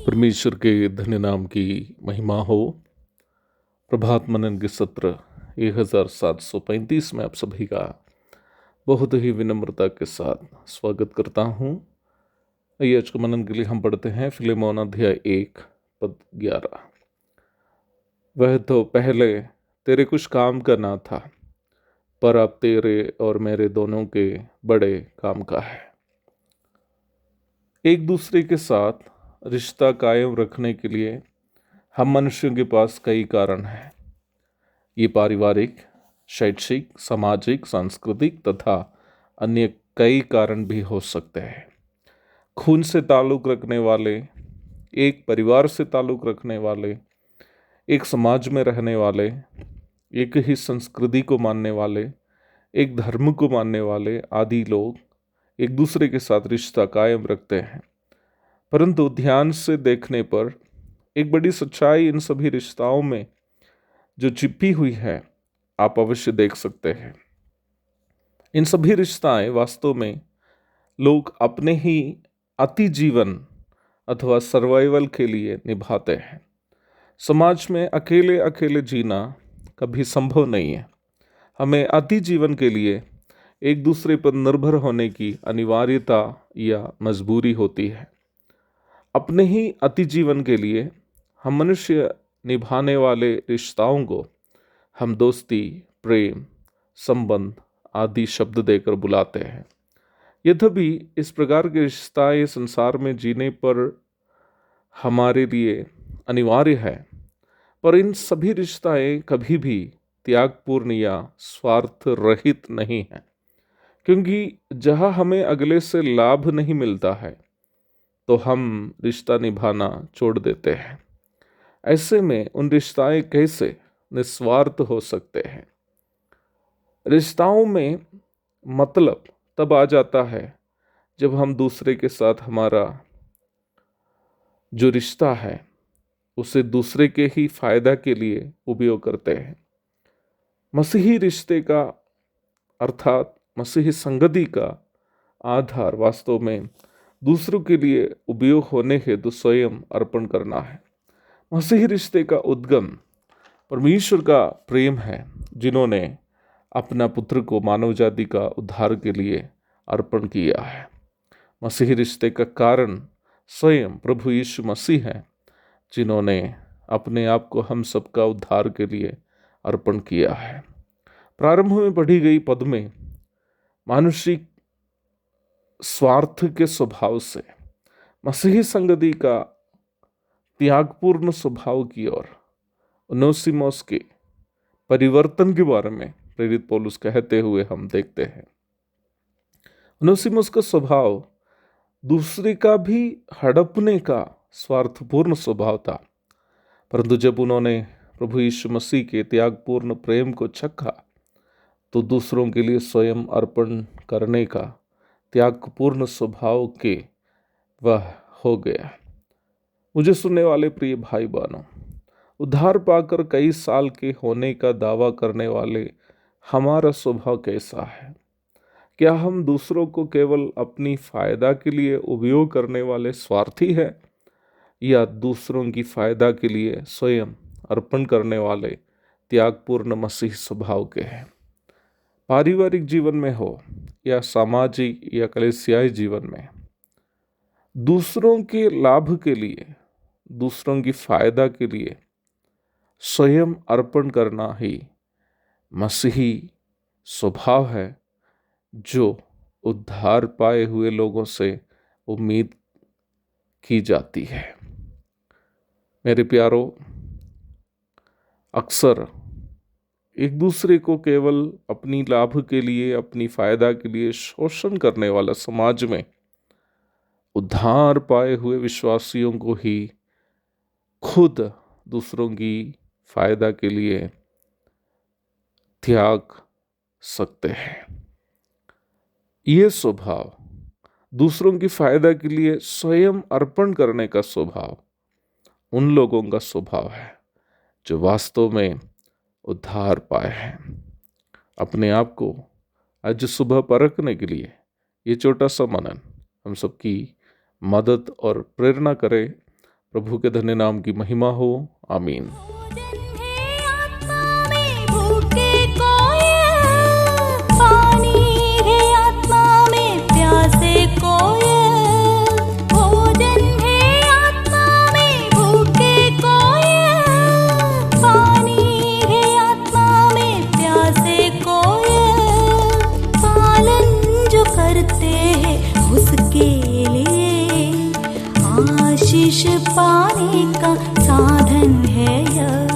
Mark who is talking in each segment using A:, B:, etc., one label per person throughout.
A: परमेश्वर के धन्य नाम की महिमा हो। प्रभात मनन के सत्र 1735 में आप सभी का बहुत ही विनम्रता के साथ स्वागत करता हूँ। आइए आज के मनन के लिए हम पढ़ते हैं फिलेमोन अध्याय 1 पद 11। वह तो पहले तेरे कुछ काम का ना था, पर अब तेरे और मेरे दोनों के बड़े काम का है। एक दूसरे के साथ रिश्ता कायम रखने के लिए हम मनुष्यों के पास कई कारण हैं। ये पारिवारिक, शैक्षिक, सामाजिक, सांस्कृतिक तथा अन्य कई कारण भी हो सकते हैं। खून से ताल्लुक़ रखने वाले, एक परिवार से ताल्लुक़ रखने वाले, एक समाज में रहने वाले, एक ही संस्कृति को मानने वाले, एक धर्म को मानने वाले आदि लोग एक दूसरे के साथ रिश्ता कायम रखते हैं। परंतु ध्यान से देखने पर एक बड़ी सच्चाई इन सभी रिश्ताओं में जो छिपी हुई है, आप अवश्य देख सकते हैं। इन सभी रिश्ताएं वास्तव में लोग अपने ही अति जीवन अथवा सर्वाइवल के लिए निभाते हैं। समाज में अकेले अकेले जीना कभी संभव नहीं है। हमें अति जीवन के लिए एक दूसरे पर निर्भर होने की अनिवार्यता या मजबूरी होती है। अपने ही अति जीवन के लिए हम मनुष्य निभाने वाले रिश्ताओं को हम दोस्ती, प्रेम, संबंध आदि शब्द देकर बुलाते हैं। यद्यपि इस प्रकार के रिश्ताएं संसार में जीने पर हमारे लिए अनिवार्य है, पर इन सभी रिश्ताएं कभी भी त्यागपूर्ण या स्वार्थ रहित नहीं हैं, क्योंकि जहाँ हमें अगले से लाभ नहीं मिलता है तो हम रिश्ता निभाना छोड़ देते हैं। ऐसे में उन रिश्ताएं कैसे निस्वार्थ हो सकते हैं? रिश्ताओं में मतलब तब आ जाता है जब हम दूसरे के साथ हमारा जो रिश्ता है उसे दूसरे के ही फायदा के लिए उपयोग करते हैं। मसीही रिश्ते का अर्थात मसीही संगति का आधार वास्तव में दूसरों के लिए उपयोग होने हेतु स्वयं अर्पण करना है। मसीही रिश्ते का उद्गम परमेश्वर का प्रेम है, जिन्होंने अपना पुत्र को मानव जाति का उद्धार के लिए अर्पण किया है। मसीही रिश्ते का कारण स्वयं प्रभु यीशु मसीह है, जिन्होंने अपने आप को हम सबका उद्धार के लिए अर्पण किया है। प्रारंभ में पढ़ी गई पद में मानुषिक स्वार्थ के स्वभाव से मसीही संगति का त्यागपूर्ण स्वभाव की ओर ओनेसिमुस के परिवर्तन के बारे में प्रेरित पौलुस कहते हुए हम देखते हैं। ओनेसिमुस का स्वभाव दूसरे का भी हड़पने का स्वार्थपूर्ण स्वभाव था, परंतु जब उन्होंने प्रभु यीशु मसीह के त्यागपूर्ण प्रेम को चखा तो दूसरों के लिए स्वयं अर्पण करने का त्यागपूर्ण स्वभाव के वह हो गया। मुझे सुनने वाले प्रिय भाई बहनों, उद्धार पाकर कई साल के होने का दावा करने वाले हमारा स्वभाव कैसा है? क्या हम दूसरों को केवल अपनी फायदा के लिए उपयोग करने वाले स्वार्थी हैं, या दूसरों की फायदा के लिए स्वयं अर्पण करने वाले त्यागपूर्ण मसीह स्वभाव के हैं? पारिवारिक जीवन में हो या सामाजिक या कलीसियाई जीवन में, दूसरों के लाभ के लिए, दूसरों की फायदा के लिए स्वयं अर्पण करना ही मसीही स्वभाव है, जो उद्धार पाए हुए लोगों से उम्मीद की जाती है। मेरे प्यारो, अक्सर एक दूसरे को केवल अपनी लाभ के लिए, अपनी फायदा के लिए शोषण करने वाला समाज में उद्धार पाए हुए विश्वासियों को ही खुद दूसरों की फायदा के लिए त्याग सकते हैं। ये स्वभाव, दूसरों की फायदा के लिए स्वयं अर्पण करने का स्वभाव, उन लोगों का स्वभाव है जो वास्तव में उद्धार पाए हैं। अपने आप को आज सुबह परखने के लिए ये छोटा सा मनन हम सबकी मदद और प्रेरणा करे। प्रभु के धन्य नाम की महिमा हो। आमीन।
B: आशीष पाने का साधन है यह,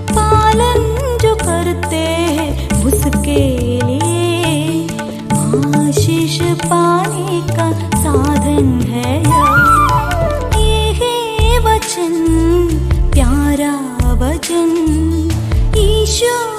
B: पालन जो करते हैं उसके लिए आशीष पाने का साधन है यह। ये है वचन, प्यारा वचन ईश्वर